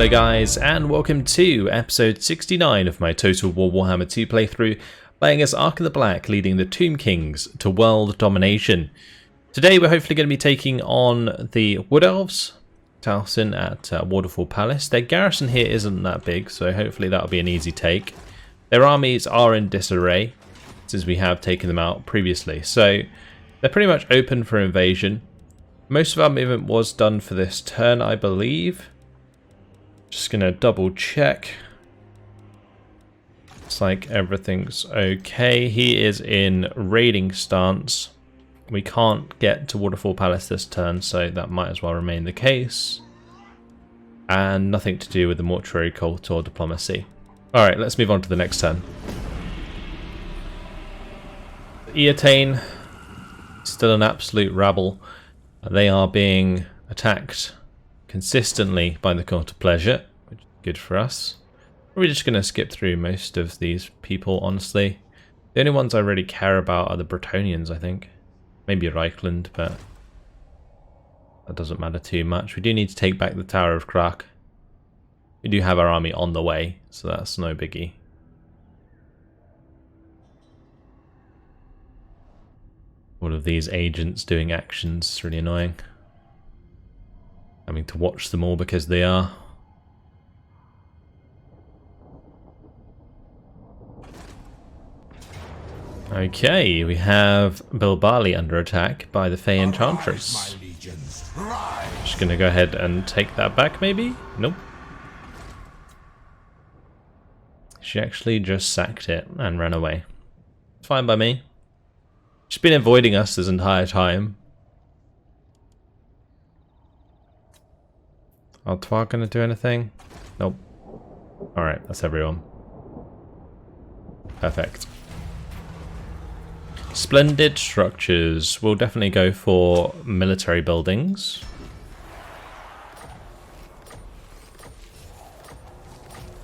Hello guys, and welcome to episode 69 of my Total War Warhammer 2 playthrough, playing as Arkhan the Black, leading the Tomb Kings to world domination. Today we're hopefully going to be taking on the Wood Elves, Taliesin at Waterfall Palace. Their garrison here isn't that big, so hopefully that'll be an easy take. Their armies are in disarray, since we have taken them out previously, so they're pretty much open for invasion. Most of our movement was done for this turn, I believe. Just gonna double check. Looks like everything's okay. He is in raiding stance. We can't get to Waterfall Palace this turn, so that might as well remain the case. And nothing to do with the mortuary cult or diplomacy. Alright, let's move on to the next turn. Eotane, still an absolute rabble. They are being attacked consistently by the Court of Pleasure, which is good for us. We're just going to skip through most of these people, honestly. The only ones I really care about are the Bretonnians, I think. Maybe Reichland, but that doesn't matter too much. We do need to take back the Tower of Krak. We do have our army on the way, so that's no biggie. All of these agents doing actions is really annoying. Having to watch them all because they are. Okay, we have Bilbali under attack by the Fey Enchantress. Just gonna go ahead and take that back, maybe? Nope. She actually just sacked it and ran away. It's fine by me. She's been avoiding us this entire time. Artois gonna do anything? Nope. Alright, that's everyone. Perfect. Splendid structures. We'll definitely go for military buildings.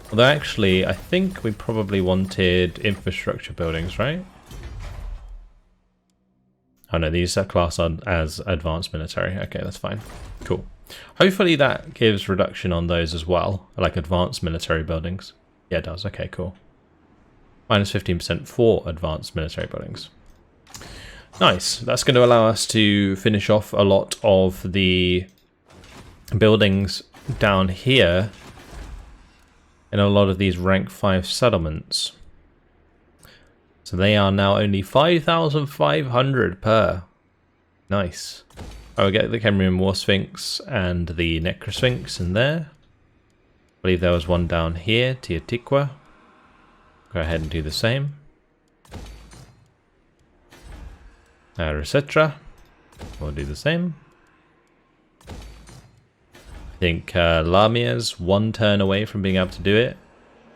Although actually, I think we probably wanted infrastructure buildings, right? Oh no, these are classed as advanced military. Okay, that's fine. Cool. Hopefully that gives reduction on those as well, like advanced military buildings. Yeah, it does. Okay, cool. Minus 15% for advanced military buildings. Nice. That's going to allow us to finish off a lot of the buildings down here in a lot of these rank 5 settlements. So they are now only 5,500 per. Nice. I will get the Cambrian War Sphinx and the Necrosphinx in there. I believe there was one down here, Teotihuacan. Go ahead and do the same. Etc. We'll do the same. I think Lamia's one turn away from being able to do it.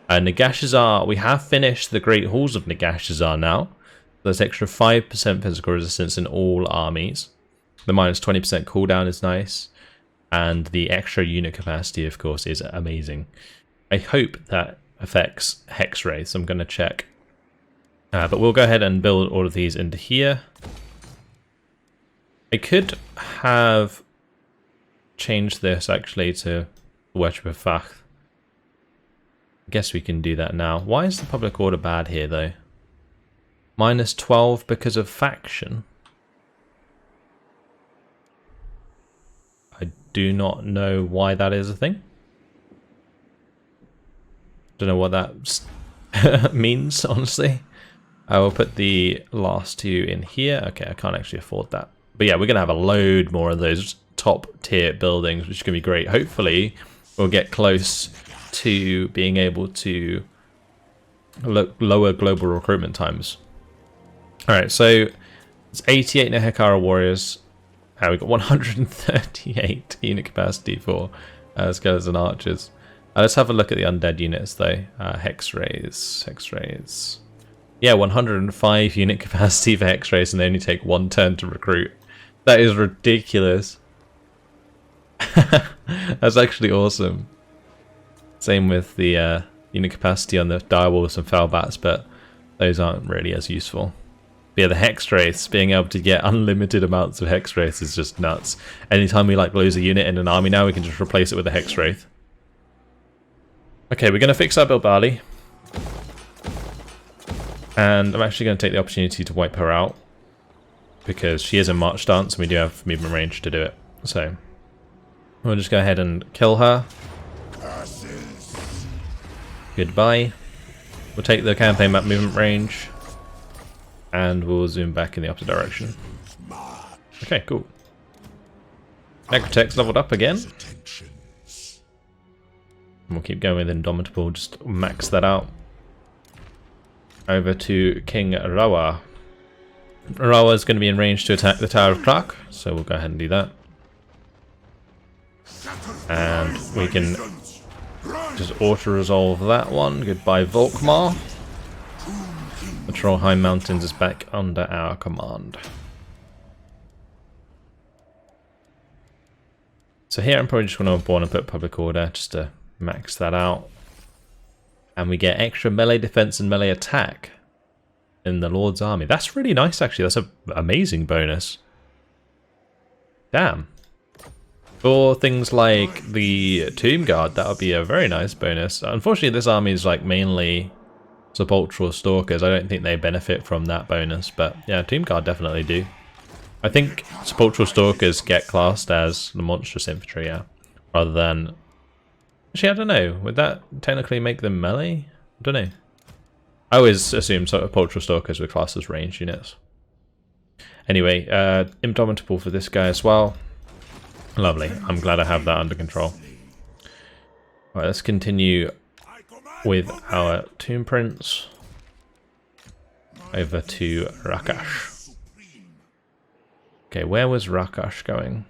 Nagashazar, we have finished the Great Halls of Nagashazar now. There's extra 5% physical resistance in all armies. The minus 20% cooldown is nice. And the extra unit capacity, of course, is amazing. I hope that affects Hex Ray, so I'm going to check. But we'll go ahead and build all of these into here. I could have changed this, actually, to Worship of Fach. I guess we can do that now. Why is the public order bad here, though? Minus 12 because of faction. I do not know why that is a thing. Don't know what that means, honestly. I will put the last two in here. Okay, I can't actually afford that. But yeah, we're going to have a load more of those top tier buildings, which is going to be great. Hopefully, we'll get close to being able to lower global recruitment times. Alright, so it's 88 Nehekara warriors. We've got 138 unit capacity for skeleton archers. Let's have a look at the undead units though. Hex rays. Yeah, 105 unit capacity for Hex rays, and they only take one turn to recruit. That is ridiculous. That's actually awesome. Same with the unit capacity on the direwolves and foulbats, but those aren't really as useful. But yeah, the Hex Wraiths, being able to get unlimited amounts of Hex Wraiths is just nuts. Anytime we like lose a unit in an army now, we can just replace it with a Hex Wraith. Okay, we're going to fix our Bilbali. And I'm actually going to take the opportunity to wipe her out. Because she is in march stance and we do have movement range to do it. So, we'll just go ahead and kill her. Goodbye. We'll take the campaign map movement range. And we'll zoom back in the opposite direction. Okay, cool. Necrotech's leveled up again. And we'll keep going with Indomitable, just max that out. Over to King Rawa. Rawa is going to be in range to attack the Tower of Clark, so we'll go ahead and do that. And we can just auto-resolve that one. Goodbye, Volkmar. The Trollheim Mountains is back under our command. So here I'm probably just going to born and put Public Order just to max that out. And we get extra melee defense and melee attack in the Lord's Army. That's really nice, actually. That's an amazing bonus. Damn. For things like the Tomb Guard, that would be a very nice bonus. Unfortunately, this army is like mainly Sepulchral Stalkers. I don't think they benefit from that bonus, but yeah, Tomb Guard definitely do. I think Sepulchral Stalkers get classed as the Monstrous Infantry, yeah, rather than... Actually, I don't know. Would that technically make them melee? I don't know. I always assumed Sepulchral Stalkers were classed as ranged units. Anyway, Indomitable for this guy as well. Lovely. I'm glad I have that under control. Alright, let's continue with our Tomb Prince. Over to Rakash. Okay, where was Rakash going?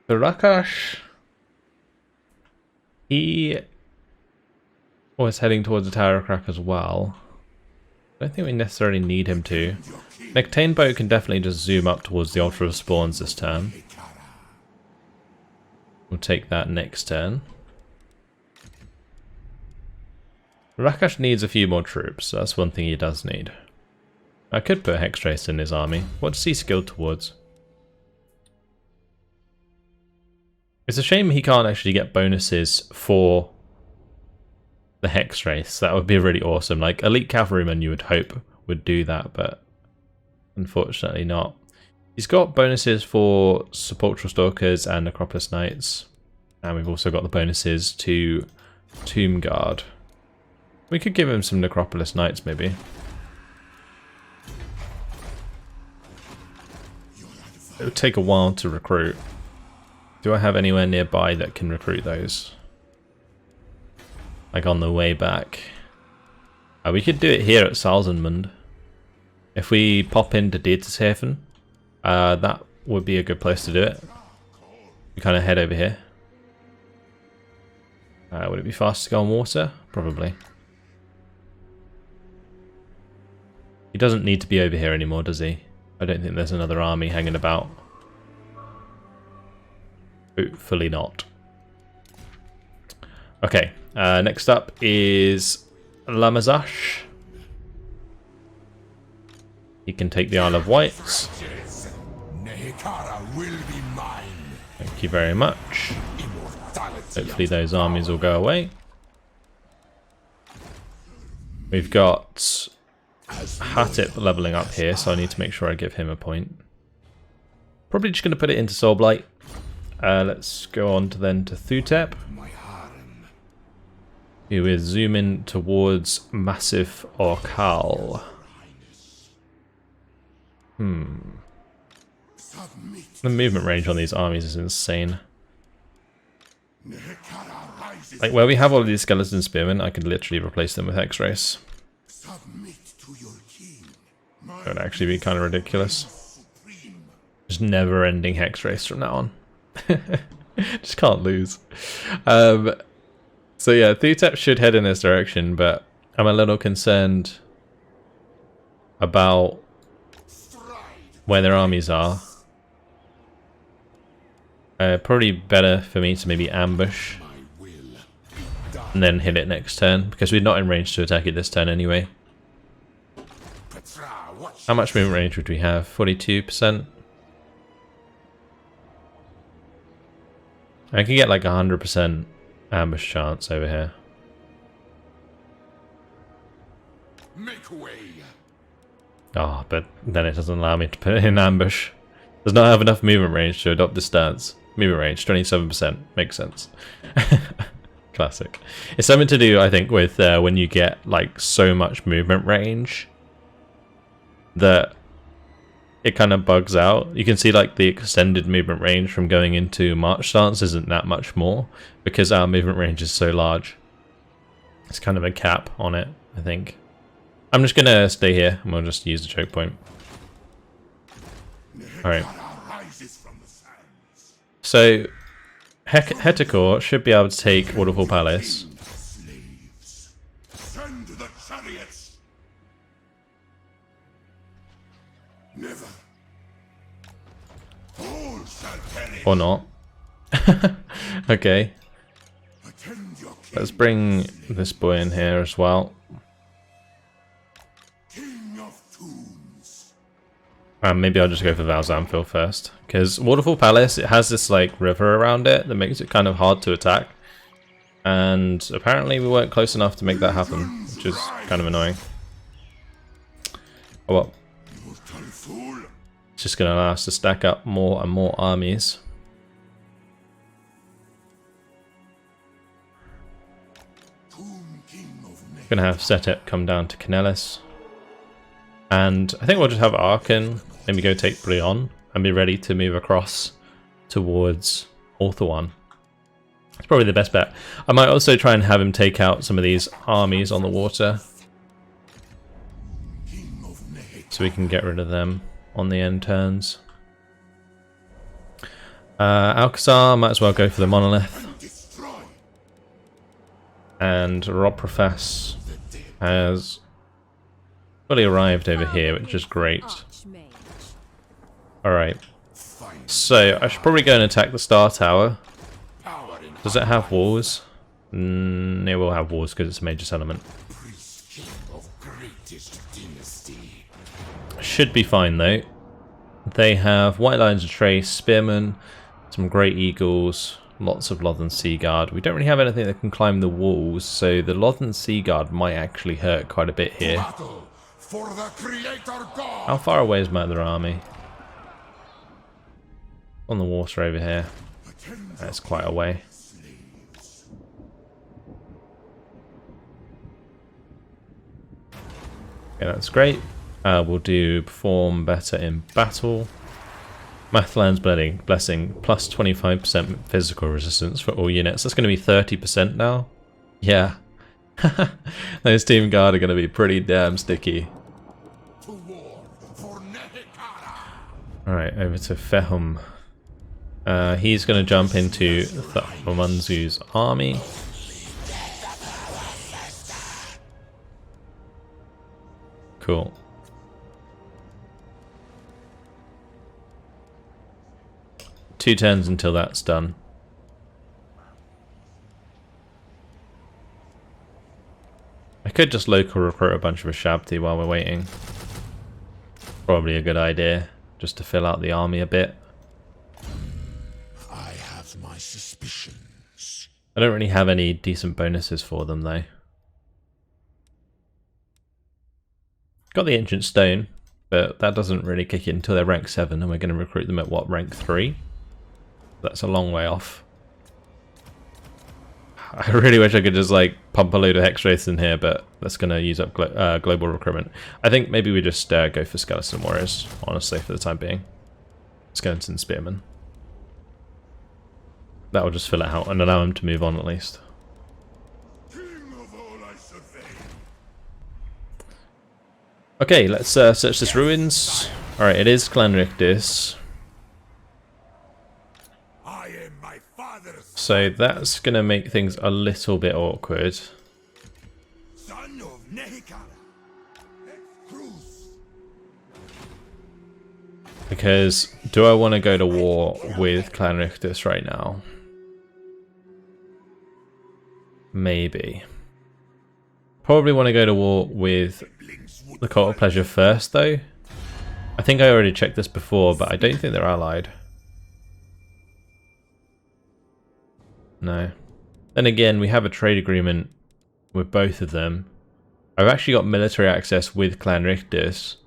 So Rakash, he was heading towards the Tower of Crack as well. I don't think we necessarily need him to. Nectane Boat can definitely just zoom up towards the Altar of Spawns this turn. We'll take that next turn. Rakash needs a few more troops, so that's one thing he does need. I could put Hextrace in his army. What's he skilled towards? It's a shame he can't actually get bonuses for the Hextrace. That would be really awesome. Like, Elite Cavalryman you would hope would do that, but unfortunately not. He's got bonuses for Sepulchral Stalkers and Necropolis Knights. And we've also got the bonuses to Tomb Guard. We could give him some Necropolis Knights, maybe. It would take a while to recruit. Do I have anywhere nearby that can recruit those? Like on the way back. We could do it here at Salzenmund. If we pop into Dietershafen, that would be a good place to do it. We kind of head over here. Would it be fast to go on water? Probably. He doesn't need to be over here anymore, does he? I don't think there's another army hanging about. Hopefully not. Okay, next up is Lamazash. He can take the Isle of Wights. Thank you very much. Hopefully those armies will go away. We've got Hatip leveling up here, so I need to make sure I give him a point. Probably just going to put it into Soulblight. Let's go on to Thutep, who is zooming towards Massif Orkal. The movement range on these armies is insane. Like, where we have all of these skeleton spearmen, I could literally replace them with Hextrace. That would actually be kind of ridiculous. Just never-ending Hextrace from now on. Just can't lose. So yeah, Thutep should head in this direction, but I'm a little concerned about where their armies are. Probably better for me to maybe ambush and then hit it next turn, because we're not in range to attack it this turn anyway. How much movement range would we have? 42%? I can get like 100% ambush chance over here. Make way. Oh, but then it doesn't allow me to put it in ambush. Does not have enough movement range to adopt this stance. Movement range, 27%. Makes sense. Classic. It's something to do, I think, with when you get like so much movement range that it kind of bugs out. You can see like the extended movement range from going into march stance isn't that much more because our movement range is so large. It's kind of a cap on it, I think. I'm just gonna stay here and we'll just use the choke point. Alright. So Hetekor should be able to take Waterfall Palace. Send the chariots. Never. All shall perish. Or not. Okay. Attend your king. Let's bring this boy in here as well. King of tombs. Maybe I'll just go for Valzamfil first. Because Waterfall Palace, it has this like river around it that makes it kind of hard to attack. And apparently we weren't close enough to make that happen, which is kind of annoying. Oh well. It's just going to allow us to stack up more and more armies. Going to have Setet come down to Canellis. And I think we'll just have Arkhan maybe go take Brion and be ready to move across towards Orthowan. It's probably the best bet. I might also try and have him take out some of these armies on the water, so we can get rid of them on the end turns. Alcazar might as well go for the monolith. And Rob-Profess has fully arrived over here, which is great. Alright. So, I should probably go and attack the Star Tower. Does it have walls? It will have walls because it's a major settlement. Should be fine though. They have White Lions of Trace, Spearmen, some Great Eagles, lots of Lothan Sea Guard. We don't really have anything that can climb the walls, so the Lothan Sea Guard might actually hurt quite a bit here. How far away is my other army? On the water over here. That's quite a way. Okay, that's great. We'll do perform better in battle. Mathlan's Blessing, plus 25% physical resistance for all units. That's going to be 30% now. Yeah. Those Team Guard are going to be pretty damn sticky. Alright, over to Fehum. He's going to jump into Thaumanzu's army. Cool. Two turns until that's done. I could just local recruit a bunch of Ashabti while we're waiting. Probably a good idea, just to fill out the army a bit. I have my suspicions. I don't really have any decent bonuses for them though. Got the Ancient Stone, but that doesn't really kick in until they're rank 7, and we're going to recruit them at what, rank 3? That's a long way off. I really wish I could just like pump a load of Hex Wraiths in here, but that's going to use up global recruitment. I think maybe we just go for Skeleton Warriors, honestly, for the time being. Skeleton Spearmen. That will just fill it out and allow him to move on at least. Okay, let's search this ruins. Alright, it is Clan Rictus. So that's going to make things a little bit awkward. Because do I want to go to war with Clan Rictus right now? Maybe. Probably want to go to war with the Cult of Pleasure first though. I think I already checked this before, but I don't think they're allied. No. Then again, we have a trade agreement with both of them. I've actually got military access with Clan Richter's.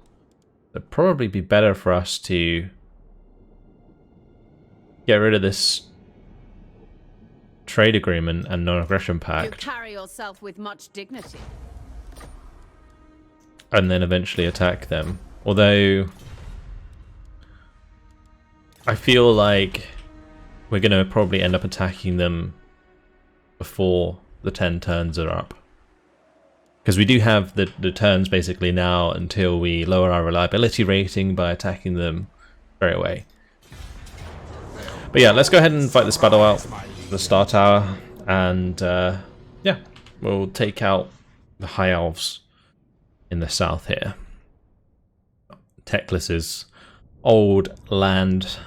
It'd probably be better for us to get rid of this trade agreement and non-aggression pact. You carry yourself with much dignity. And then eventually attack them. Although I feel like we're going to probably end up attacking them before the 10 turns are up. Because we do have the turns basically now until we lower our reliability rating by attacking them straight away. But yeah, let's go ahead and fight this battle out, the Star Tower, and yeah, we'll take out the High Elves in the south here. Teclis's old land.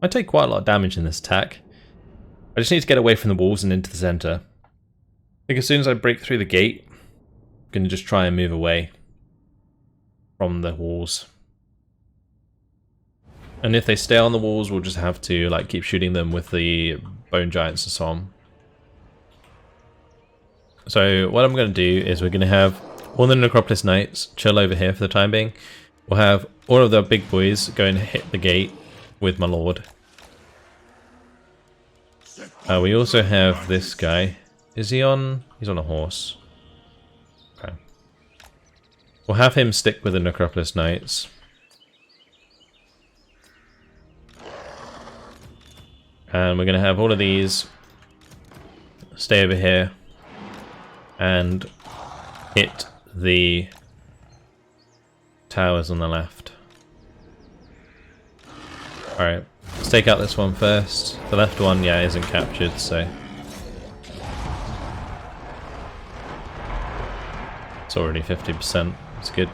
I take quite a lot of damage in this attack. I just need to get away from the walls and into the center. I think as soon as I break through the gate, I'm going to just try and move away from the walls. And if they stay on the walls, we'll just have to like keep shooting them with the bone giants and so on. So what I'm going to do is we're going to have all the Necropolis Knights chill over here for the time being. We'll have all of the big boys go and hit the gate with my lord. We also have this guy. Is he on? He's on a horse. Okay. We'll have him stick with the Necropolis Knights. And we're going to have all of these stay over here and hit the towers on the left. Alright, let's take out this one first. The left one, yeah, isn't captured, so it's already 50%. It's good.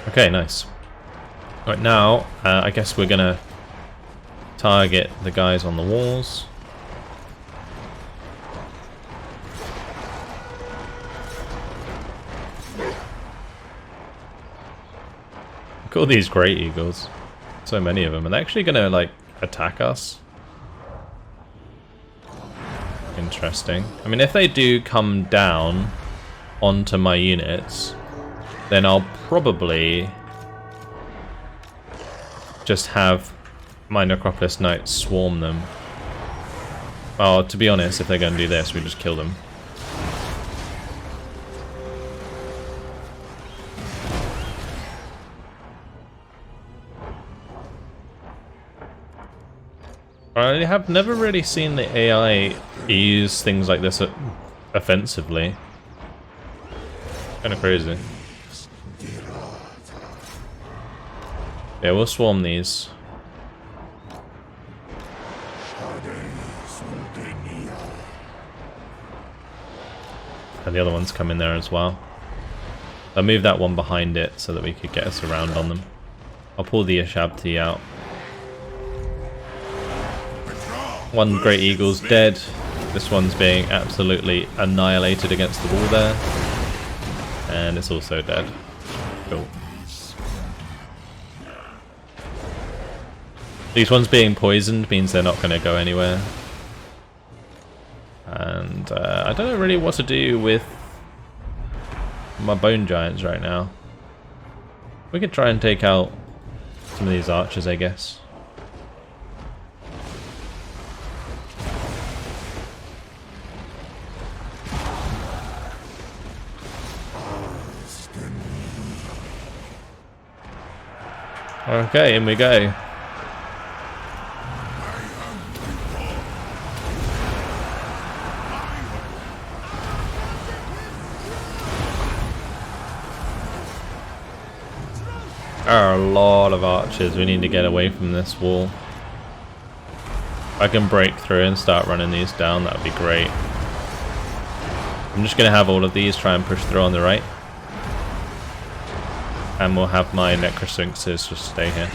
Okay, nice. Right now, I guess we're gonna target the guys on the walls. Look at all these Great Eagles. So many of them. Are they actually gonna, like, attack us? Interesting. I mean, if they do come down onto my units, then I'll probably just have my Necropolis Knights swarm them. Well, to be honest, if they're going to do this, we just kill them. I have never really seen the AI use things like this offensively. Kind of crazy. Yeah, we'll swarm these. And the other ones come in there as well. I'll move that one behind it so that we could get us around on them. I'll pull the Ashabti out. One Great Eagle's dead. This one's being absolutely annihilated against the wall there. And it's also dead. Cool. These ones being poisoned means they're not going to go anywhere. And I don't know really what to do with my bone giants right now. We could try and take out some of these archers, I guess. Okay, in we go. There are a lot of archers. We need to get away from this wall. If I can break through and start running these down, that would be great. I'm just going to have all of these try and push through on the right. And we'll have my Necrosphinxes just stay here.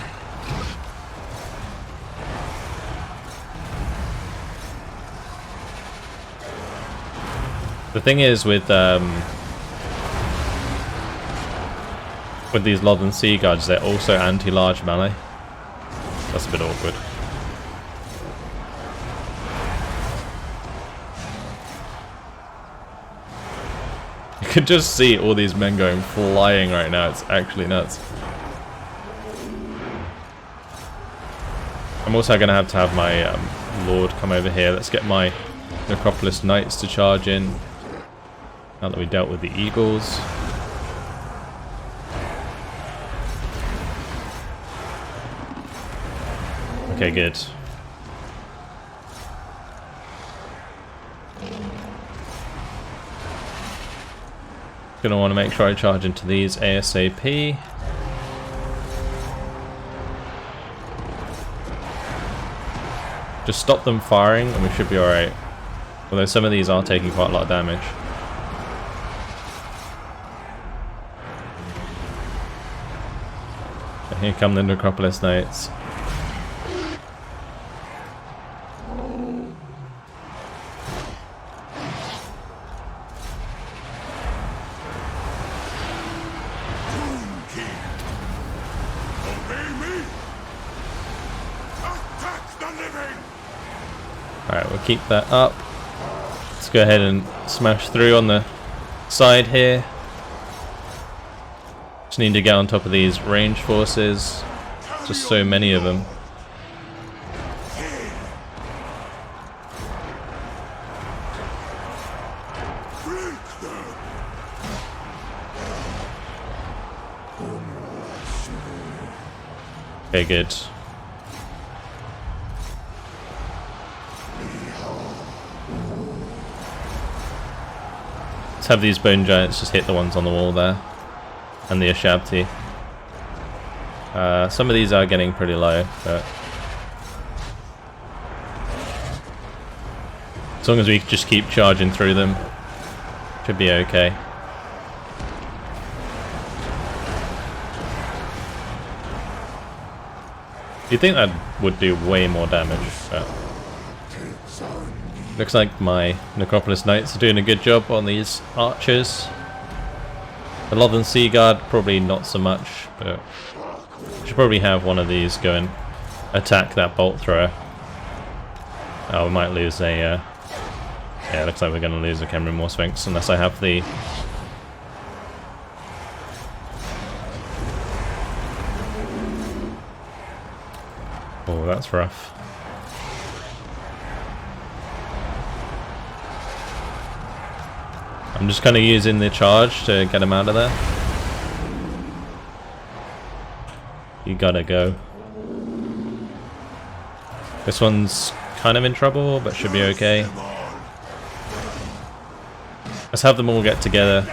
The thing is with these Lothern Sea Guards, they're also anti-large melee. That's a bit awkward. You could just see all these men going flying right now. It's actually nuts. I'm also going to have my Lord come over here. Let's get my Necropolis Knights to charge in. Now that we dealt with the Eagles. Okay, good. Gonna want to make sure I charge into these ASAP. Just stop them firing and we should be alright. Although some of these are taking quite a lot of damage. And here come the Necropolis Knights. Alright, we'll keep that up. Let's go ahead and smash through on the side here. Just need to get on top of these range forces. Just so many of them. Okay, good. Let's have these bone giants just hit the ones on the wall there. And the Ashabti. Some of these are getting pretty low, but as long as we just keep charging through them, should be okay. You'd think that would do way more damage, but looks like my Necropolis Knights are doing a good job on these archers. The Lothern Sea Guard, probably not so much, but should probably have one of these go and attack that bolt thrower. Oh, we might lose a... yeah, looks like we're going to lose a Khemri Moor Sphinx unless I have the... Oh, that's rough. I'm just kind of using the charge to get him out of there. You gotta go. This one's kind of in trouble, but should be okay. Let's have them all get together.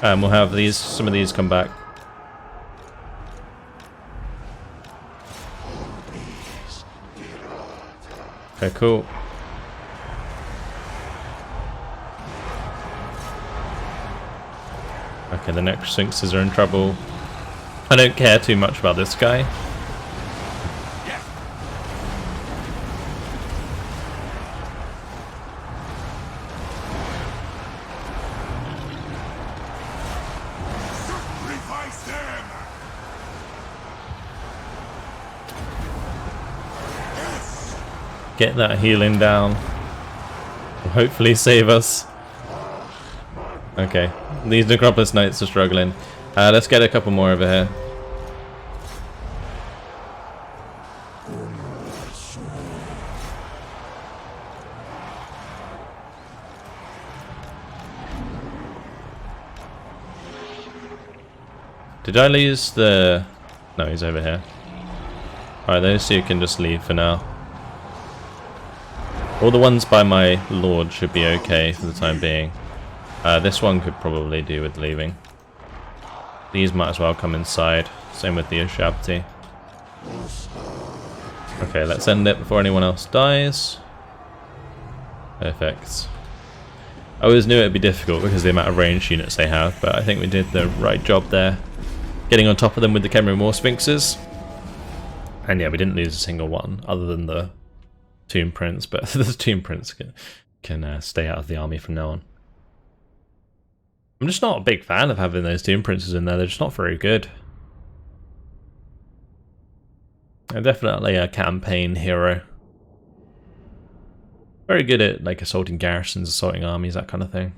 And we'll have these, some of these come back. Okay, cool. Okay, the next Sphinxes are in trouble. I don't care too much about this guy. Get that healing down. Will hopefully save us. Okay, these Necropolis Knights are struggling. Let's get a couple more over here. Did I lose the... No, he's over here. Alright, those two can just leave for now. All the ones by my Lord should be okay for the time being. This one could probably do with leaving. These might as well come inside. Same with the Ashabti. Okay, let's end it before anyone else dies. Perfect. I always knew it would be difficult because of the amount of ranged units they have, but I think we did the right job there. Getting on top of them with the Khemri Moor Sphinxes. And yeah, we didn't lose a single one, other than the tomb prints, but the tomb prints can stay out of the army from now on. I'm just not a big fan of having those tomb princes in there. They're just not very good. They're definitely a campaign hero. Very good at like assaulting garrisons, assaulting armies, that kind of thing.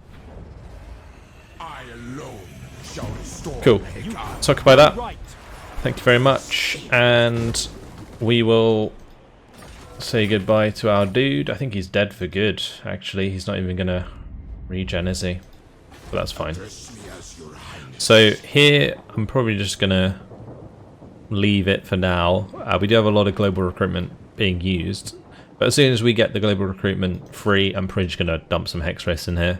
I alone shall restore. Cool. Let's occupy that. Thank you very much. And we will say goodbye to our dude. I think he's dead for good, actually. He's not even going to regen, is he? But that's fine. So here, I'm probably just going to leave it for now. We do have a lot of global recruitment being used. But as soon as we get the global recruitment free, I'm pretty just going to dump some hex race in here.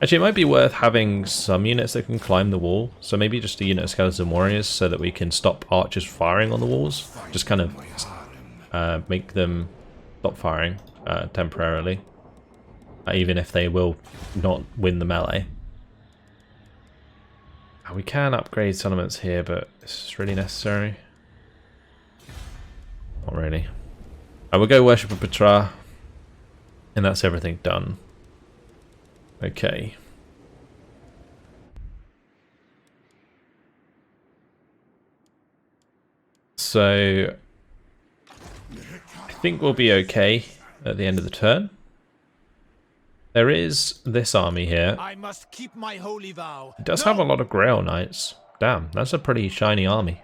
Actually, it might be worth having some units that can climb the wall. So maybe just a unit of skeleton warriors so that we can stop archers firing on the walls. Just kind of make them stop firing temporarily. Even if they will not win the melee. We can upgrade settlements here, but is this really necessary? Not really. I will go worship of Petra, and that's everything done. Okay. So I think we'll be okay at the end of the turn. There is this army here. I must keep my holy vow. It does have a lot of Grail Knights. Damn, that's a pretty shiny army.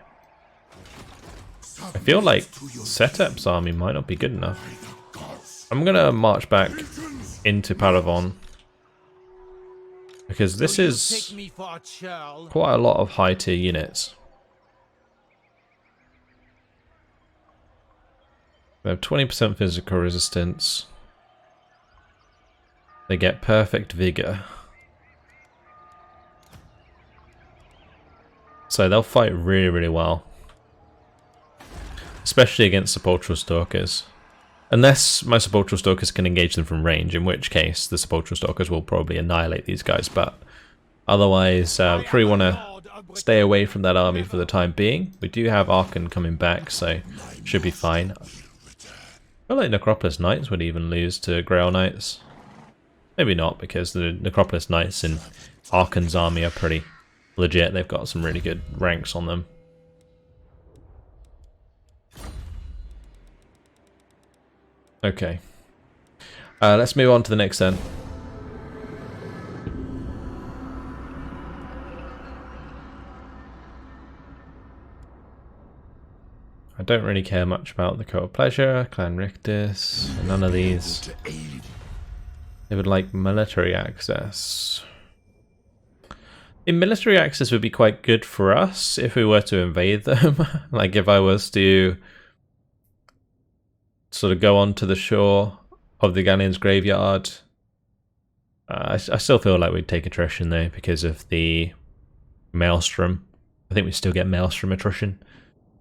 I feel like Setep's army might not be good enough. I'm gonna march back into Paravon, because this is quite a lot of high tier units. They have 20% physical resistance. They get perfect vigor. So they'll fight really, really well. Especially against Sepulchral Stalkers. Unless my Sepulchral Stalkers can engage them from range, in which case the Sepulchral Stalkers will probably annihilate these guys. But otherwise, probably want to stay away from that army for the time being. We do have Arkhan coming back, so should be fine. I feel like Necropolis Knights would even lose to Grail Knights. Maybe not, because the Necropolis Knights in Arkhan's army are pretty legit. They've got some really good ranks on them. Okay. Let's move on to the next turn. I don't really care much about the Cult of Pleasure, Clan Rictus, none of these. They would like military access. Military access would be quite good for us if we were to invade them. Like if I was to sort of go onto the shore of the Galleon's graveyard. I still feel like we'd take attrition though because of the Maelstrom. I think we still get Maelstrom attrition.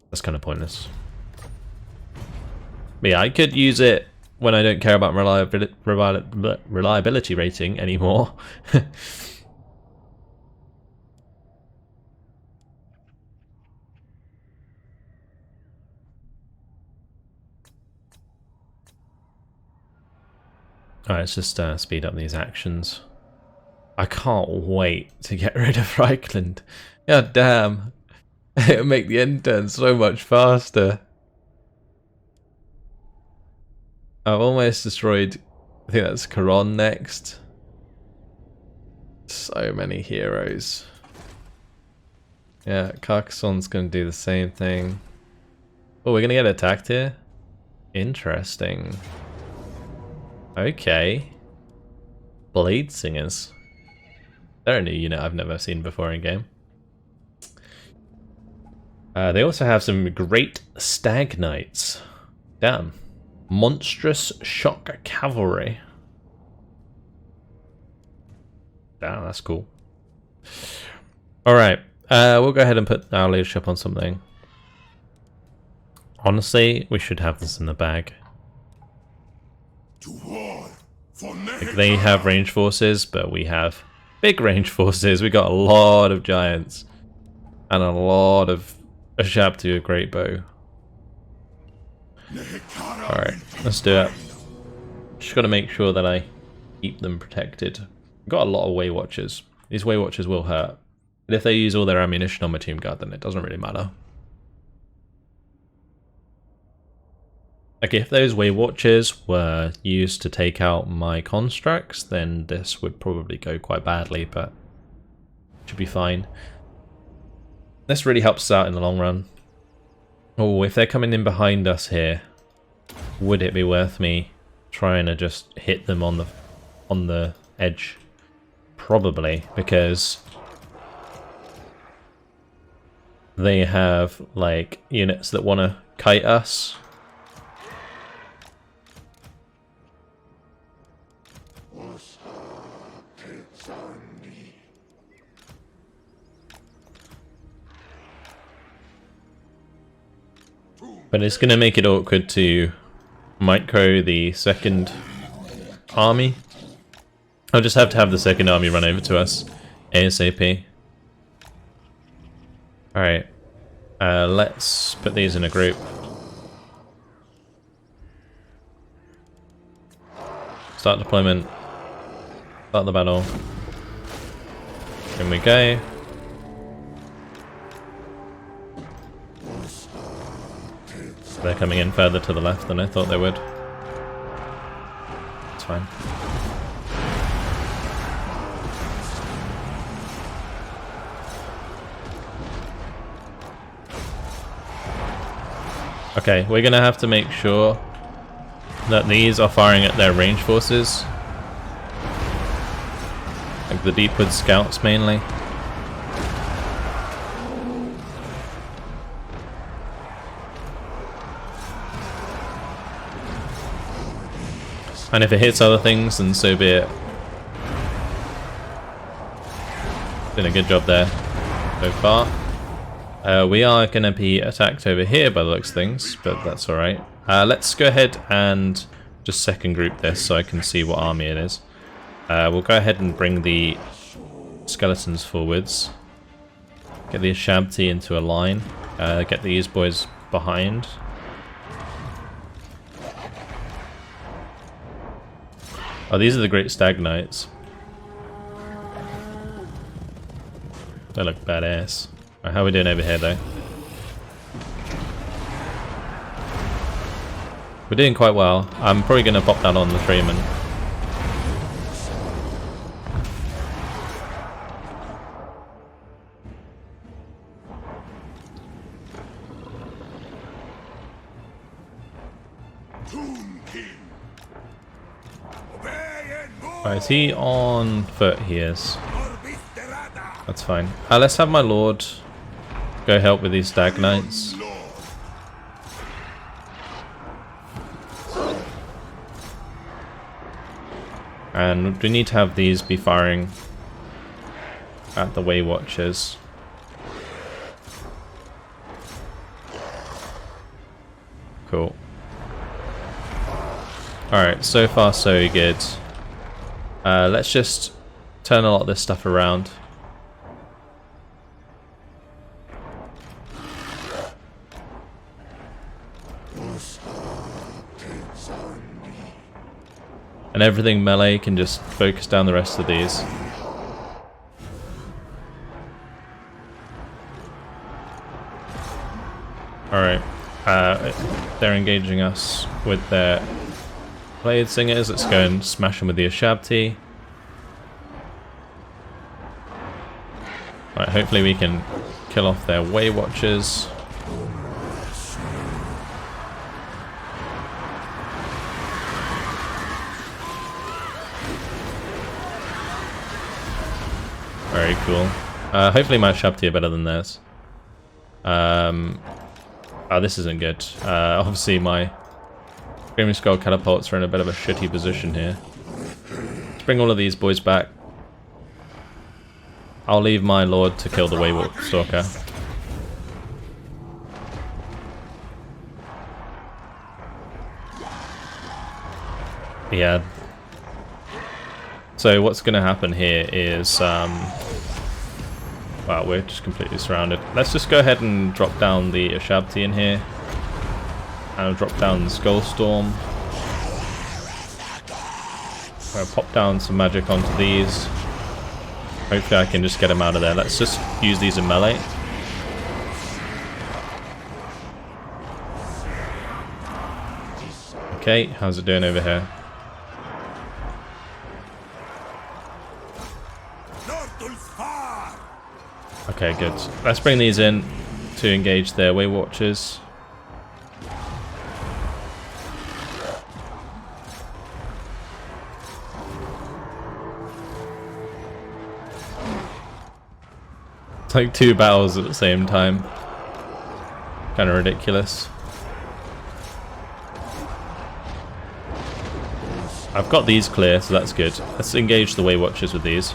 That's kind of pointless. But yeah, I could use it when I don't care about reliability rating anymore. Alright, let's just speed up these actions. I can't wait to get rid of Reichland. God damn. It'll make the end turn so much faster. I've almost destroyed, I think that's Caron next. So many heroes. Yeah, Carcassonne's going to do the same thing. Oh, we're going to get attacked here? Interesting. Okay. Blade Singers. They're a new unit I've never seen before in game. They also have some great Stag Knights. Damn. Monstrous Shock Cavalry. Damn, that's cool. Alright, we'll go ahead and put our leadership on something. Honestly, we should have this in the bag. Like they have range forces, but we have big range forces. We got a lot of giants and a lot of Ashab to a great bow. Alright, let's do it. Just got to make sure that I keep them protected. I've got a lot of Way Watchers. These Way Watchers will hurt. But if they use all their ammunition on my Tomb Guard, then it doesn't really matter. Like, if those Way Watchers were used to take out my constructs, then this would probably go quite badly, but should be fine. This really helps us out in the long run. Oh, if they're coming in behind us here, would it be worth me trying to just hit them on the edge? Probably, because they have like units that want to kite us. But it's going to make it awkward to micro the second army. I'll just have to have the second army run over to us ASAP. Alright, let's put these in a group. Start deployment. Start the battle. In we go. They're coming in further to the left than I thought they would. It's fine. Okay, we're gonna have to make sure that these are firing at their range forces. Like the Deepwood Scouts mainly. And if it hits other things, then so be it. Did a good job there so far. We are going to be attacked over here by the looks of things, but that's alright. Let's go ahead and just second group this so I can see what army it is. We'll go ahead and bring the skeletons forwards. Get the Ashabti into a line. Get these boys behind. Oh, these are the Great Stag Knights. They look badass. Right, how are we doing over here, though? We're doing quite well. I'm probably going to pop that on the Freeman. Right, is he on foot? He is. That's fine. Let's have my lord go help with these Stag Knights. And we need to have these be firing at the Way Watchers. Cool. Alright, so far so good. Let's just turn a lot of this stuff around. And everything melee can just focus down the rest of these. Alright, they're engaging us with their Blade Singers. Let's go and smash them with the Ashabti. Right, hopefully we can kill off their Way Watchers. Very cool. Hopefully my Ashabti are better than theirs. Oh, this isn't good. Obviously my Screaming Skull catapults are in a bit of a shitty position here. Let's bring all of these boys back. I'll leave my lord to kill the Waywalk Stalker. Yeah. So what's going to happen here is, wow, we're just completely surrounded. Let's just go ahead and drop down the Ashabti in here. And I'll drop down the Skullstorm. I'll pop down some magic onto these. Hopefully I can just get them out of there. Let's just use these in melee. Okay, how's it doing over here? Okay, good. Let's bring these in to engage their Way Watchers. It's like 2 battles at the same time. Kind of ridiculous. I've got these clear, so that's good. Let's engage the Way Watchers with these.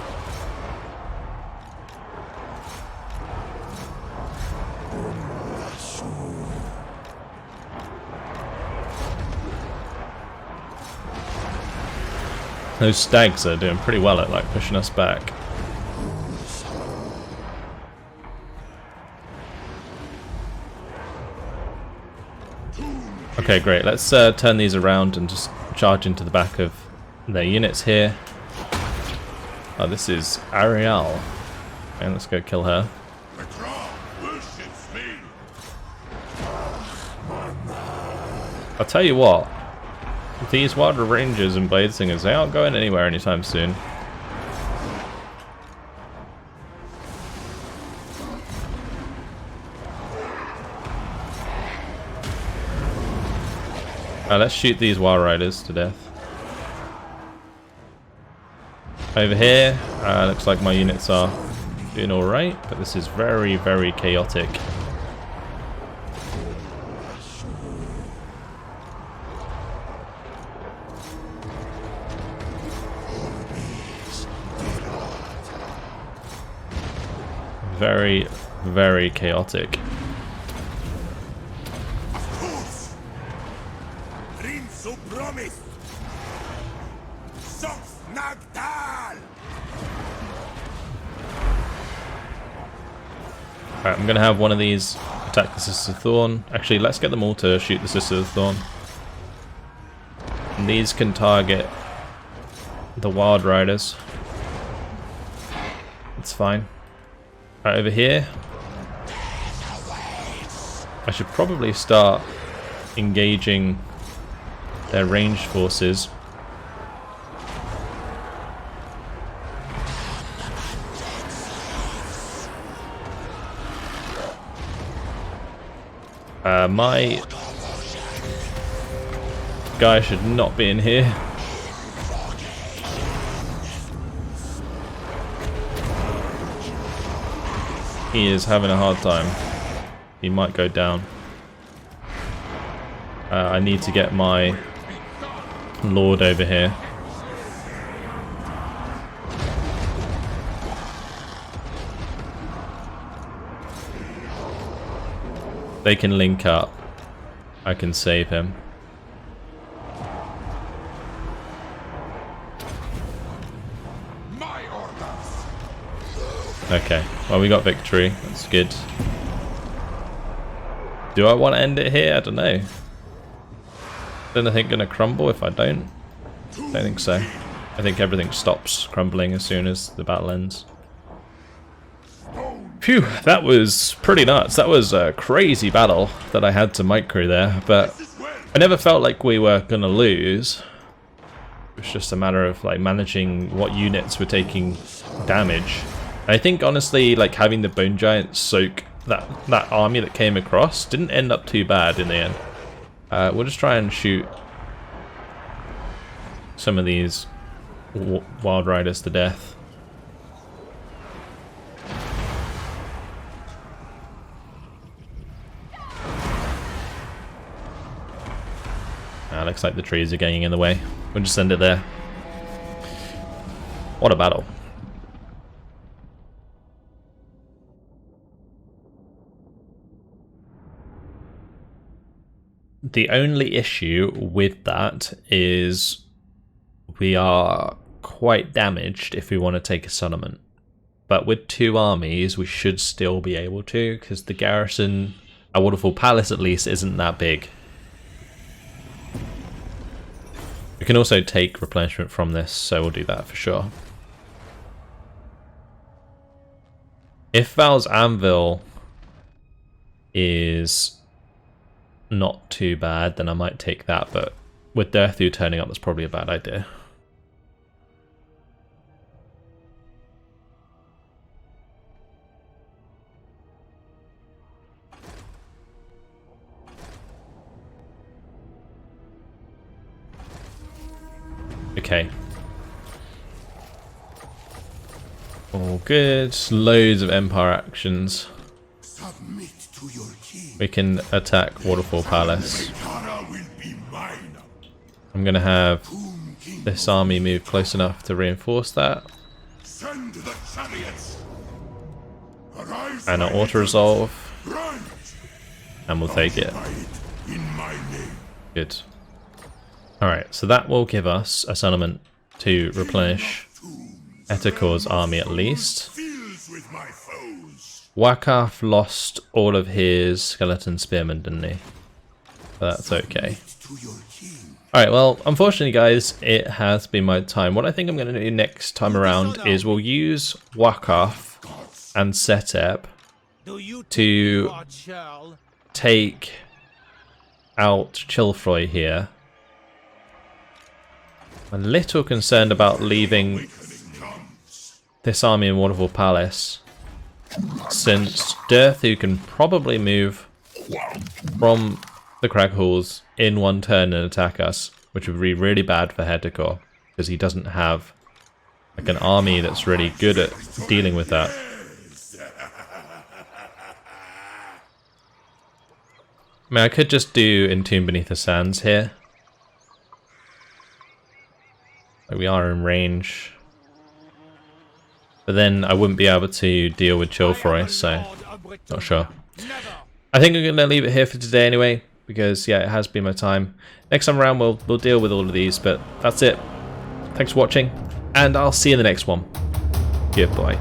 Those stags are doing pretty well at like pushing us back. Okay, great. Let's turn these around and just charge into the back of their units here. Oh, this is Ariel. Okay, let's go kill her. I'll tell you what. These Wilder Rangers and Blade Singers, they aren't going anywhere anytime soon. Let's shoot these Wild Riders to death. Over here, looks like my units are doing alright, but this is very, very chaotic. Very, very chaotic. Alright, I'm going to have one of these attack the Sister of Thorn. Actually, let's get them all to shoot the Sister of Thorn. And these can target the Wild Riders. It's fine. Right, over here, I should probably start engaging their ranged forces. My guy should not be in here. He is having a hard time. He might go down. I need to get my lord over here. They can link up. I can save him. Okay, well we got victory, that's good. Do I want to end it here? I don't know. Is anything going to crumble if I don't? I don't think so. I think everything stops crumbling as soon as the battle ends. Phew, that was pretty nuts. That was a crazy battle that I had to micro there, but I never felt like we were going to lose. It was just a matter of like managing what units were taking damage. I think honestly, like having the Bone Giants soak that army that came across didn't end up too bad in the end. We'll just try and shoot some of these Wild Riders to death. Looks like the trees are getting in the way. We'll just send it there. What a battle. The only issue with that is we are quite damaged if we want to take a settlement. But with 2 armies, we should still be able to, because the garrison at Waterfall Palace at least isn't that big. We can also take replenishment from this, so we'll do that for sure. If Val's Anvil is not too bad, then I might take that, but with Derthu turning up, that's probably a bad idea. Okay. All good. Loads of Empire actions. Submit to your king. We can attack Waterfall Palace. Kara will be mine. I'm going to have Whom king this army move close enough to reinforce that. send the chariots. Arise, And my an auto-resolve. Grant. And we'll take it. Fight in my name. Good. Alright, so that will give us a settlement to replenish Etakor's army at least. Fields with my foes. Wakaf lost all of his skeleton spearmen, didn't he? But that's okay. To your king. Alright, well, unfortunately, guys, it has been my time. What I think I'm going to do next time around is we'll use Wakaf and Setep Do you to God shall? take out Chilfroy here. I'm a little concerned about leaving this army in Waterfall Palace, since Derthu can probably move from the Crag Halls in one turn and attack us, which would be really bad for Hetacor, because he doesn't have like an army that's really good at dealing with that. I mean, I could just do Entomb Beneath the Sands here. Like, we are in range. But then I wouldn't be able to deal with Chilfroy, so not sure. I think I'm going to leave it here for today anyway, because yeah, it has been my time. Next time around we'll deal with all of these, but that's it. Thanks for watching, and I'll see you in the next one. Goodbye.